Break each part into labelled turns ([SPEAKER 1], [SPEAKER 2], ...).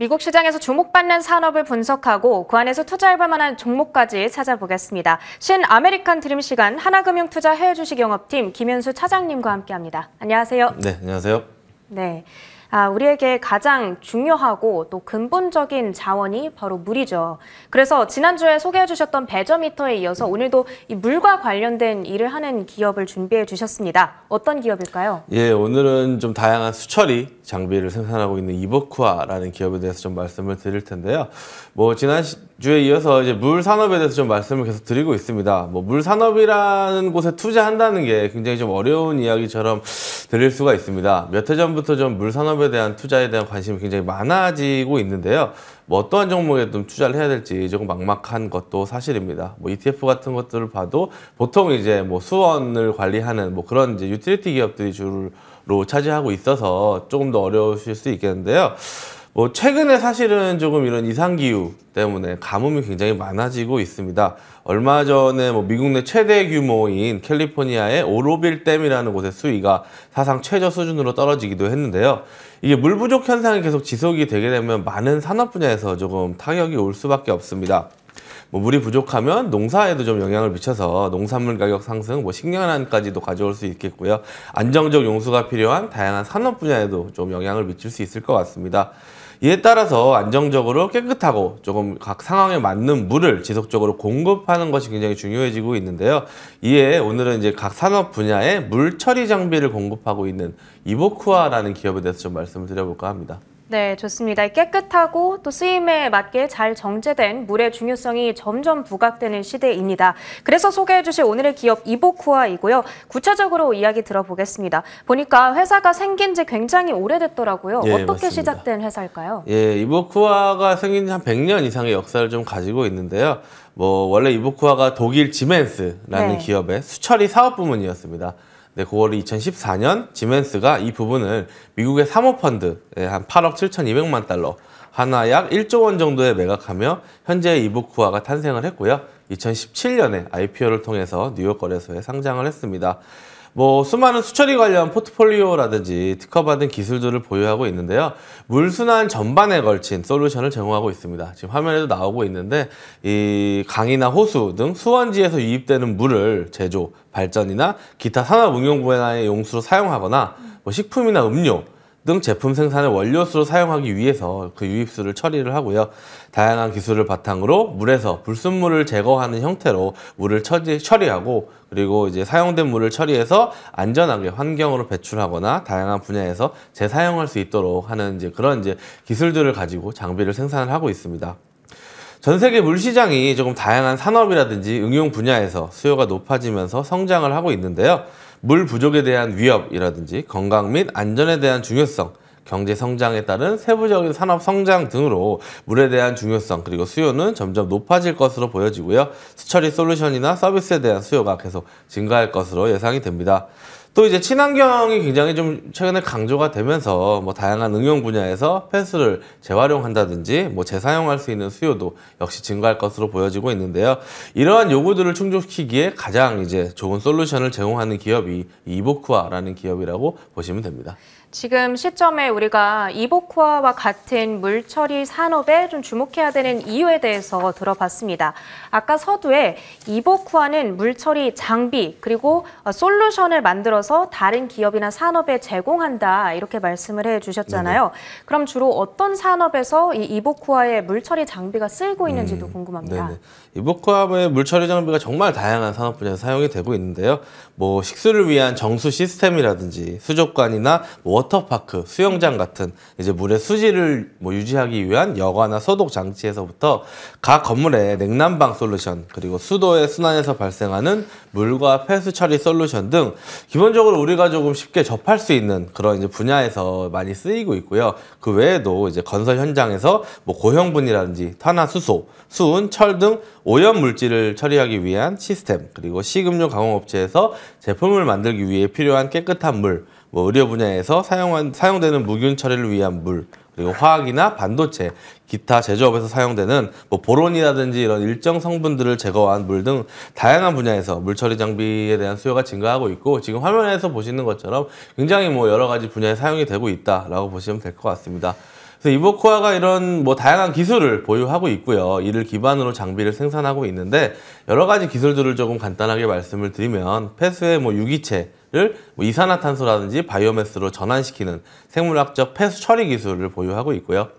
[SPEAKER 1] 미국 시장에서 주목받는 산업을 분석하고 그 안에서 투자해볼 만한 종목까지 찾아보겠습니다. 신아메리칸 드림 시간 하나금융투자 해외주식영업팀 김현수 차장님과 함께합니다. 안녕하세요.
[SPEAKER 2] 네, 안녕하세요.
[SPEAKER 1] 네. 우리에게 가장 중요하고 또 근본적인 자원이 바로 물이죠. 그래서 지난주에 소개해 주셨던 배저미터에 이어서 오늘도 이 물과 관련된 일을 하는 기업을 준비해 주셨습니다. 어떤 기업일까요?
[SPEAKER 2] 예, 오늘은 좀 다양한 수처리 장비를 생산하고 있는 이보쿠아라는 기업에 대해서 좀 말씀을 드릴 텐데요. 지난주에 이어서 이제 물 산업에 대해서 좀 말씀을 계속 드리고 있습니다. 물 산업이라는 곳에 투자한다는 게 굉장히 좀 어려운 이야기처럼 들릴 수가 있습니다. 몇 해 전부터 좀 물 산업에 대한 투자에 대한 관심이 굉장히 많아지고 있는데요. 어떠한 종목에 좀 투자를 해야 될지 조금 막막한 것도 사실입니다. ETF 같은 것들을 봐도 보통 이제 수원을 관리하는 그런 이제 유틸리티 기업들이 주로 차지하고 있어서 조금 더 어려우실 수 있겠는데요. 최근에 사실은 조금 이런 이상기후 때문에 가뭄이 굉장히 많아지고 있습니다. 얼마 전에 미국 내 최대 규모인 캘리포니아의 오로빌 댐이라는 곳의 수위가 사상 최저 수준으로 떨어지기도 했는데요. 이게 물 부족 현상이 계속 지속이 되게 되면 많은 산업 분야에서 조금 타격이 올 수밖에 없습니다. 물이 부족하면 농사에도 좀 영향을 미쳐서 농산물 가격 상승, 식량난까지도 가져올 수 있겠고요. 안정적 용수가 필요한 다양한 산업 분야에도 좀 영향을 미칠 수 있을 것 같습니다. 이에 따라서 안정적으로 깨끗하고 조금 각 상황에 맞는 물을 지속적으로 공급하는 것이 굉장히 중요해지고 있는데요. 이에 오늘은 이제 각 산업 분야에 물 처리 장비를 공급하고 있는 이보쿠아라는 기업에 대해서 좀 말씀을 드려볼까 합니다.
[SPEAKER 1] 네, 좋습니다. 깨끗하고 또 쓰임에 맞게 잘 정제된 물의 중요성이 점점 부각되는 시대입니다. 그래서 소개해 주실 오늘의 기업 이보쿠아이고요. 구체적으로 이야기 들어보겠습니다. 보니까 회사가 생긴 지 굉장히 오래됐더라고요.
[SPEAKER 2] 예,
[SPEAKER 1] 어떻게
[SPEAKER 2] 맞습니다.
[SPEAKER 1] 시작된 회사일까요?
[SPEAKER 2] 예, 이보쿠아가 생긴 지 한 100년 이상의 역사를 좀 가지고 있는데요. 원래 이보쿠아가 독일 지멘스라는 기업의 수처리 사업 부문이었습니다. 네, 그거를 2014년 지멘스가 이 부분을 미국의 사모펀드에 한 8억 7,200만 달러, 하나 약 1조 원 정도에 매각하며 현재 이보쿠아가 탄생을 했고요. 2017년에 IPO를 통해서 뉴욕 거래소에 상장을 했습니다. 수많은 수처리 관련 포트폴리오라든지 특허받은 기술들을 보유하고 있는데요. 물순환 전반에 걸친 솔루션을 제공하고 있습니다. 지금 화면에도 나오고 있는데 이 강이나 호수 등 수원지에서 유입되는 물을 제조, 발전이나 기타 산업 응용 분야의 용수로 사용하거나 식품이나 음료 등 제품 생산의 원료수로 사용하기 위해서 그 유입수를 처리를 하고요. 다양한 기술을 바탕으로 물에서 불순물을 제거하는 형태로 물을 처리하고 그리고 이제 사용된 물을 처리해서 안전하게 환경으로 배출하거나 다양한 분야에서 재사용할 수 있도록 하는 그런 기술들을 가지고 장비를 생산을 하고 있습니다. 전 세계 물 시장이 조금 다양한 산업이라든지 응용 분야에서 수요가 높아지면서 성장을 하고 있는데요. 물 부족에 대한 위협이라든지 건강 및 안전에 대한 중요성, 경제 성장에 따른 세부적인 산업 성장 등으로 물에 대한 중요성 그리고 수요는 점점 높아질 것으로 보여지고요. 수처리 솔루션이나 서비스에 대한 수요가 계속 증가할 것으로 예상이 됩니다. 또 이제 친환경이 굉장히 좀 최근에 강조가 되면서 다양한 응용 분야에서 폐수를 재활용한다든지 재사용할 수 있는 수요도 역시 증가할 것으로 보여지고 있는데요. 이러한 요구들을 충족시키기에 가장 좋은 솔루션을 제공하는 기업이 이보쿠아라는 기업이라고 보시면 됩니다.
[SPEAKER 1] 지금 시점에 우리가 이보쿠아와 같은 물처리 산업에 좀 주목해야 되는 이유에 대해서 들어봤습니다. 아까 서두에 이보쿠아는 물처리 장비 그리고 솔루션을 만들어서 다른 기업이나 산업에 제공한다 이렇게 말씀을 해주셨잖아요. 네네. 그럼 주로 어떤 산업에서 이 이보쿠아의 물처리 장비가 쓰이고 있는지도 궁금합니다.
[SPEAKER 2] 네네. 이보쿠아의 물처리 장비가 정말 다양한 산업 분야에서 사용이 되고 있는데요. 식수를 위한 정수 시스템이라든지 수족관이나 워터파크, 수영장 같은 물의 수질을 유지하기 위한 여과나 소독 장치에서부터 각 건물의 냉난방 솔루션 그리고 수도의 순환에서 발생하는 물과 폐수 처리 솔루션 등 기본적으로 우리가 조금 쉽게 접할 수 있는 그런 분야에서 많이 쓰이고 있고요. 그 외에도 건설 현장에서 고형분이라든지 탄화수소, 수은, 철 등 오염 물질을 처리하기 위한 시스템 그리고 식음료 가공업체에서 제품을 만들기 위해 필요한 깨끗한 물, 의료 분야에서 사용되는 무균 처리를 위한 물, 그리고 화학이나 반도체, 기타 제조업에서 사용되는 보론이라든지 이런 일정 성분들을 제거한 물 등 다양한 분야에서 물처리 장비에 대한 수요가 증가하고 있고 지금 화면에서 보시는 것처럼 굉장히 여러 가지 분야에 사용이 되고 있다라고 보시면 될 것 같습니다. 그래서 이보쿠아가 이런 뭐 다양한 기술을 보유하고 있고요. 이를 기반으로 장비를 생산하고 있는데 여러 가지 기술들을 조금 간단하게 말씀을 드리면 폐수의 뭐 유기체를 뭐 이산화탄소라든지 바이오매스로 전환시키는 생물학적 폐수 처리 기술을 보유하고 있고요.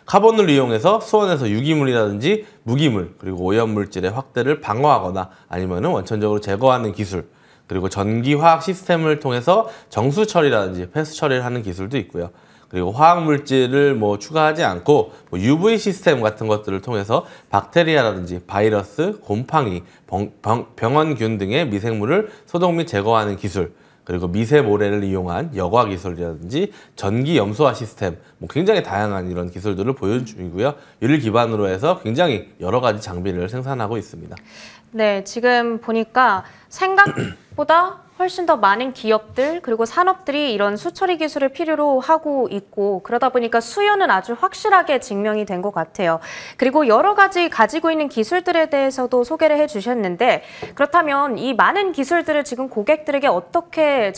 [SPEAKER 2] 카본을 이용해서 수원에서 유기물이라든지 무기물 그리고 오염물질의 확대를 방어하거나 아니면은 원천적으로 제거하는 기술, 그리고 전기화학 시스템을 통해서 정수 처리라든지 폐수 처리를 하는 기술도 있고요. 그리고 화학물질을 뭐 추가하지 않고 뭐 UV 시스템 같은 것들을 통해서 박테리아라든지 바이러스, 곰팡이, 병원균 등의 미생물을 소독 및 제거하는 기술, 그리고 미세 모래를 이용한 여과 기술이라든지 전기 염소화 시스템, 뭐 굉장히 다양한 이런 기술들을 보유 중이고요. 이를 기반으로 해서 굉장히 여러 가지 장비를 생산하고 있습니다.
[SPEAKER 1] 네, 지금 보니까 생각보다 훨씬 더 많은 기업들 그리고 산업들이 이런 수처리 기술을 필요로 하고 있고 그러다 보니까 수요는 아주 확실하게 증명이 된 것 같아요. 그리고 여러 가지 가지고 있는 기술들에 대해서도 소개를 해주셨는데 그렇다면 이 많은 기술들을 지금 고객들에게 어떻게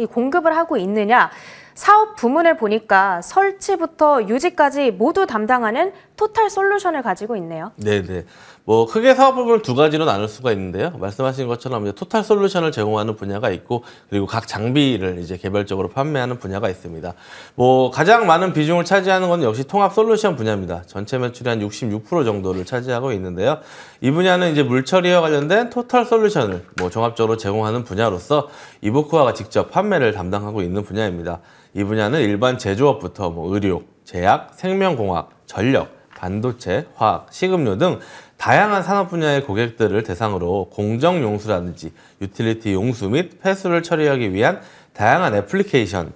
[SPEAKER 1] 공급을 하고 있느냐? 사업 부문을 보니까 설치부터 유지까지 모두 담당하는 토탈 솔루션을 가지고 있네요.
[SPEAKER 2] 네네. 뭐 크게 사업 부분을 두 가지로 나눌 수가 있는데요. 말씀하신 것처럼 이제 토탈 솔루션을 제공하는 분야가 있고 그리고 각 장비를 이제 개별적으로 판매하는 분야가 있습니다. 뭐 가장 많은 비중을 차지하는 건 역시 통합 솔루션 분야입니다. 전체 매출의 한 66% 정도를 차지하고 있는데요. 이 분야는 이제 물처리와 관련된 토탈 솔루션을 뭐 종합적으로 제공하는 분야로서 이보쿠아가 직접 판매를 담당하고 있는 분야입니다. 이 분야는 일반 제조업부터 뭐 의료, 제약, 생명공학, 전력, 반도체, 화학, 식음료 등 다양한 산업 분야의 고객들을 대상으로 공정용수라든지 유틸리티 용수 및 폐수를 처리하기 위한 다양한 애플리케이션,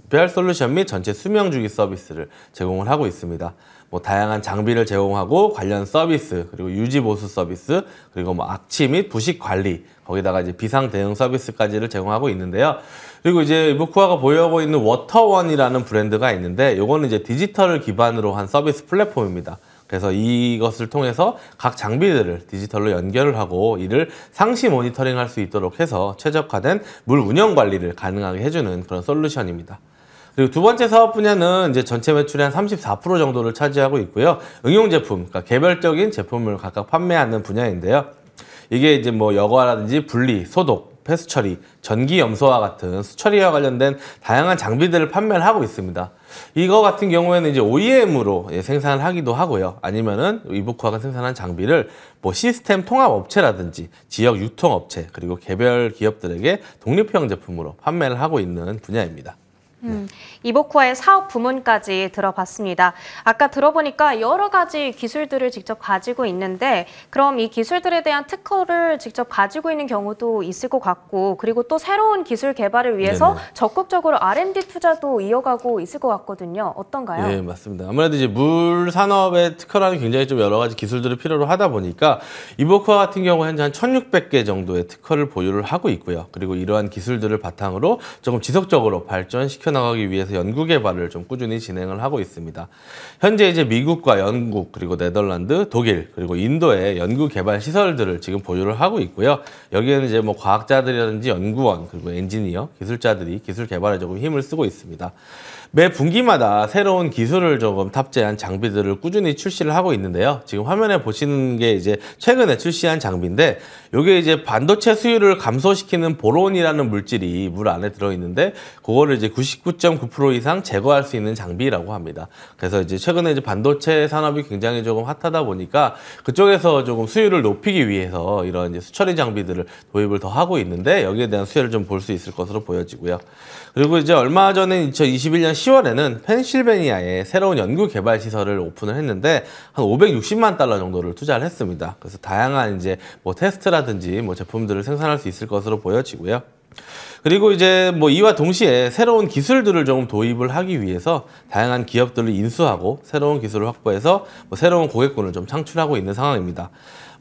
[SPEAKER 2] 별 솔루션 및 전체 수명주기 서비스를 제공을 하고 있습니다. 뭐 다양한 장비를 제공하고 관련 서비스, 그리고 유지보수 서비스, 그리고 뭐 악취 및 부식 관리, 거기다가 이제 비상 대응 서비스까지를 제공하고 있는데요. 그리고 이제 이보쿠아가 보유하고 있는 워터원이라는 브랜드가 있는데 요거는 이제 디지털을 기반으로 한 서비스 플랫폼입니다. 그래서 이것을 통해서 각 장비들을 디지털로 연결을 하고 이를 상시 모니터링 할 수 있도록 해서 최적화된 물 운영 관리를 가능하게 해주는 그런 솔루션입니다. 그리고 두 번째 사업 분야는 이제 전체 매출의 한 34% 정도를 차지하고 있고요. 응용 제품, 그러니까 개별적인 제품을 각각 판매하는 분야인데요. 이게 이제 뭐 여과라든지 분리, 소독, 폐수 처리, 전기 염소와 같은 수처리와 관련된 다양한 장비들을 판매를 하고 있습니다. 이거 같은 경우에는 이제 OEM으로 생산을 하기도 하고요. 아니면은 이보쿠아가 생산한 장비를 뭐 시스템 통합 업체라든지 지역 유통 업체 그리고 개별 기업들에게 독립형 제품으로 판매를 하고 있는 분야입니다.
[SPEAKER 1] 이보쿠아의 사업 부문까지 들어봤습니다. 아까 들어보니까 여러 가지 기술들을 직접 가지고 있는데 그럼 이 기술들에 대한 특허를 직접 가지고 있는 경우도 있을 것 같고 그리고 또 새로운 기술 개발을 위해서
[SPEAKER 2] 네네.
[SPEAKER 1] 적극적으로 R&D 투자도 이어가고 있을 것 같거든요. 어떤가요?
[SPEAKER 2] 네, 맞습니다. 아무래도 이제 물 산업의 특허라는 굉장히 좀 여러 가지 기술들을 필요로 하다 보니까 이보쿠아 같은 경우 현재 한 1,600개 정도의 특허를 보유를 하고 있고요. 그리고 이러한 기술들을 바탕으로 조금 지속적으로 발전시켜 나가기 위해서 연구 개발을 좀 꾸준히 진행을 하고 있습니다. 현재 이제 미국과 영국 그리고 네덜란드, 독일 그리고 인도의 연구 개발 시설들을 지금 보유를 하고 있고요. 여기에는 이제 뭐 과학자들이라든지 연구원 그리고 엔지니어, 기술자들이 기술 개발에 조금 힘을 쓰고 있습니다. 매 분기마다 새로운 기술을 조금 탑재한 장비들을 꾸준히 출시를 하고 있는데요. 지금 화면에 보시는 게 이제 최근에 출시한 장비인데 이게 이제 반도체 수율을 감소시키는 보론이라는 물질이 물 안에 들어있는데 그거를 이제 99.9% 이상 제거할 수 있는 장비라고 합니다. 그래서 이제 최근에 이제 반도체 산업이 굉장히 조금 핫하다 보니까 그쪽에서 조금 수율을 높이기 위해서 이런 이제 수처리 장비들을 도입을 더 하고 있는데 여기에 대한 수혜를 좀 볼 수 있을 것으로 보여지고요. 그리고 이제 얼마 전에 2021년 10월에는 펜실베니아에 새로운 연구 개발 시설을 오픈을 했는데 한 560만 달러 정도를 투자를 했습니다. 그래서 다양한 이제 뭐 테스트라든지 뭐 제품들을 생산할 수 있을 것으로 보여지고요. 그리고 이제 뭐 이와 동시에 새로운 기술들을 좀 도입을 하기 위해서 다양한 기업들을 인수하고 새로운 기술을 확보해서 뭐 새로운 고객군을 좀 창출하고 있는 상황입니다.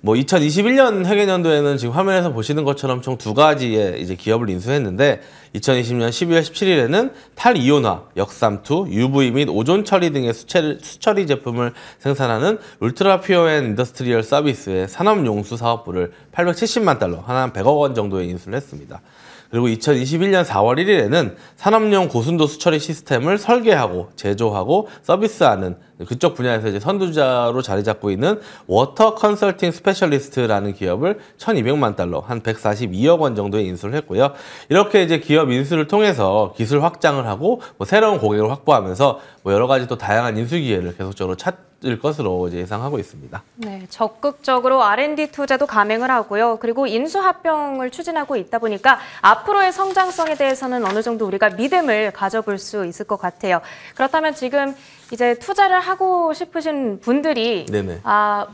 [SPEAKER 2] 뭐 2021년 회계연도에는 지금 화면에서 보시는 것처럼 총 두 가지의 이제 기업을 인수했는데 2020년 12월 17일에는 탈이온화, 역삼투, UV 및 오존 처리 등의 수처리 제품을 생산하는 울트라 퓨어 앤 인더스트리얼 서비스의 산업용수 사업부를 870만 달러, 한 100억 원 정도의 인수를 했습니다. 그리고 2021년 4월 1일에는 산업용 고순도 수처리 시스템을 설계하고 제조하고 서비스하는 그쪽 분야에서 이제 선두자로 자리 잡고 있는 워터 컨설팅 스페셜리스트라는 기업을 1,200만 달러, 한 142억 원 정도에 인수를 했고요. 이렇게 이제 기업 인수를 통해서 기술 확장을 하고 뭐 새로운 고객을 확보하면서 뭐 여러 가지 또 다양한 인수 기회를 계속적으로 찾을 것으로 이제 예상하고 있습니다.
[SPEAKER 1] 네, 적극적으로 R&D 투자도 감행을 하고요. 그리고 인수 합병을 추진하고 있다 보니까 앞으로의 성장성에 대해서는 어느 정도 우리가 믿음을 가져볼 수 있을 것 같아요. 그렇다면 지금 이제 투자를 하고 싶으신 분들이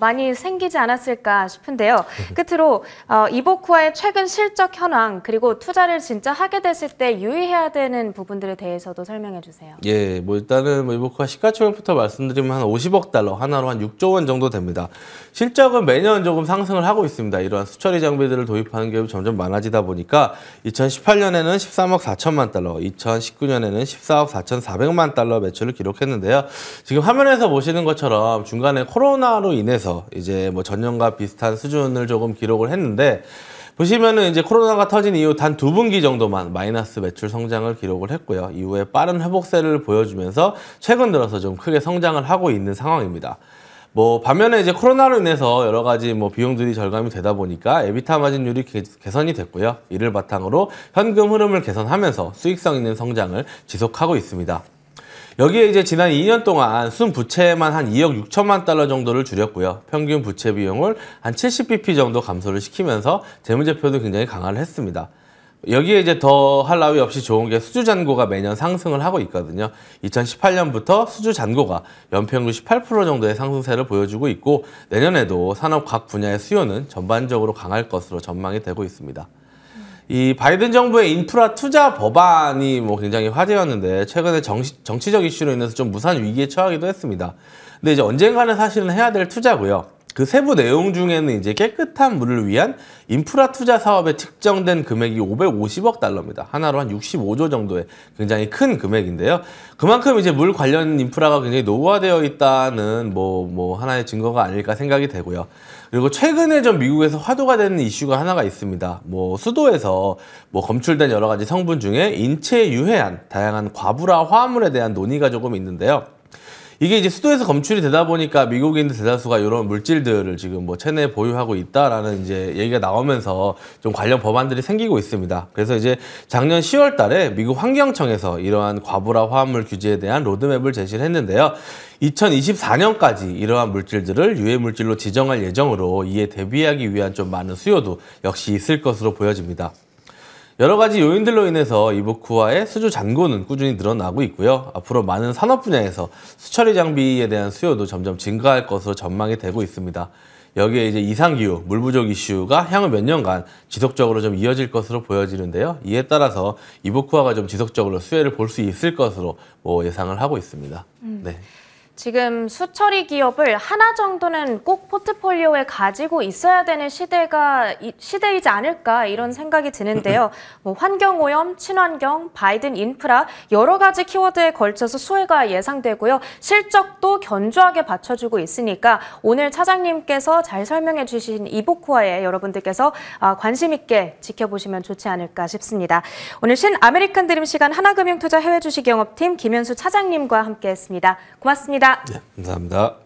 [SPEAKER 1] 많이 생기지 않았을까 싶은데요. 끝으로 이보쿠아의 최근 실적 현황 그리고 투자를 진짜 하게 됐을 때 유의해야 되는 부분들에 대해서도 설명해 주세요.
[SPEAKER 2] 예, 뭐 일단은 뭐 이보쿠아 시가총액부터 말씀드리면 한 50억 달러, 하나로 한 6조 원 정도 됩니다. 실적은 매년 조금 상승을 하고 있습니다. 이러한 수처리 장비들을 도입하는 기업이 점점 많아지다 보니까 2018년에는 13억 4천만 달러, 2019년에는 14억 4,400만 달러 매출을 기록했는데요. 지금 화면에서 보시는 것처럼 중간에 코로나로 인해서 이제 뭐 전년과 비슷한 수준을 조금 기록을 했는데 보시면은 이제 코로나가 터진 이후 단 2분기 정도만 마이너스 매출 성장을 기록을 했고요. 이후에 빠른 회복세를 보여주면서 최근 들어서 좀 크게 성장을 하고 있는 상황입니다. 뭐 반면에 이제 코로나로 인해서 여러 가지 뭐 비용들이 절감이 되다 보니까 에비타 마진율이 개선이 됐고요. 이를 바탕으로 현금 흐름을 개선하면서 수익성 있는 성장을 지속하고 있습니다. 여기에 이제 지난 2년 동안 순 부채만 한 2억 6천만 달러 정도를 줄였고요. 평균 부채 비용을 한 70bp 정도 감소를 시키면서 재무제표도 굉장히 강화를 했습니다. 여기에 이제 더 할 나위 없이 좋은 게 수주 잔고가 매년 상승을 하고 있거든요. 2018년부터 수주 잔고가 연평균 18% 정도의 상승세를 보여주고 있고 내년에도 산업 각 분야의 수요는 전반적으로 강할 것으로 전망이 되고 있습니다. 이 바이든 정부의 인프라 투자 법안이 뭐 굉장히 화제였는데 최근에 정치적 이슈로 인해서 좀 무산 위기에 처하기도 했습니다. 근데 이제 언젠가는 사실은 해야 될 투자고요. 그 세부 내용 중에는 이제 깨끗한 물을 위한 인프라 투자 사업에 측정된 금액이 550억 달러입니다. 하나로 한 65조 정도의 굉장히 큰 금액인데요. 그만큼 이제 물 관련 인프라가 굉장히 노후화되어 있다는 뭐 하나의 증거가 아닐까 생각이 되고요. 그리고 최근에 좀 미국에서 화두가 되는 이슈가 하나가 있습니다. 뭐 수도에서 뭐 검출된 여러 가지 성분 중에 인체에 유해한 다양한 과부라 화합물에 대한 논의가 조금 있는데요. 이게 이제 수도에서 검출이 되다 보니까 미국인들 대다수가 이런 물질들을 지금 뭐 체내에 보유하고 있다라는 이제 얘기가 나오면서 좀 관련 법안들이 생기고 있습니다. 그래서 이제 작년 10월 달에 미국 환경청에서 이러한 과부라 화합물 규제에 대한 로드맵을 제시를 했는데요. 2024년까지 이러한 물질들을 유해 물질로 지정할 예정으로 이에 대비하기 위한 좀 많은 수요도 역시 있을 것으로 보여집니다. 여러 가지 요인들로 인해서 이보쿠아의 수주 잔고는 꾸준히 늘어나고 있고요. 앞으로 많은 산업 분야에서 수처리 장비에 대한 수요도 점점 증가할 것으로 전망이 되고 있습니다. 여기에 이제 이상기후, 물 부족 이슈가 향후 몇 년간 지속적으로 좀 이어질 것으로 보여지는데요. 이에 따라서 이보쿠아가 좀 지속적으로 수혜를 볼 수 있을 것으로 예상을 하고 있습니다. 네.
[SPEAKER 1] 지금 수처리 기업을 하나 정도는 꼭 포트폴리오에 가지고 있어야 되는 시대이지 않을까 이런 생각이 드는데요. 뭐 환경오염, 친환경, 바이든 인프라 여러 가지 키워드에 걸쳐서 수혜가 예상되고요. 실적도 견조하게 받쳐주고 있으니까 오늘 차장님께서 잘 설명해 주신 이보쿠아에 여러분들께서 관심 있게 지켜보시면 좋지 않을까 싶습니다. 오늘 신아메리칸 드림 시간 하나금융투자 해외주식영업팀 김현수 차장님과 함께했습니다. 고맙습니다.
[SPEAKER 2] 네, 감사합니다.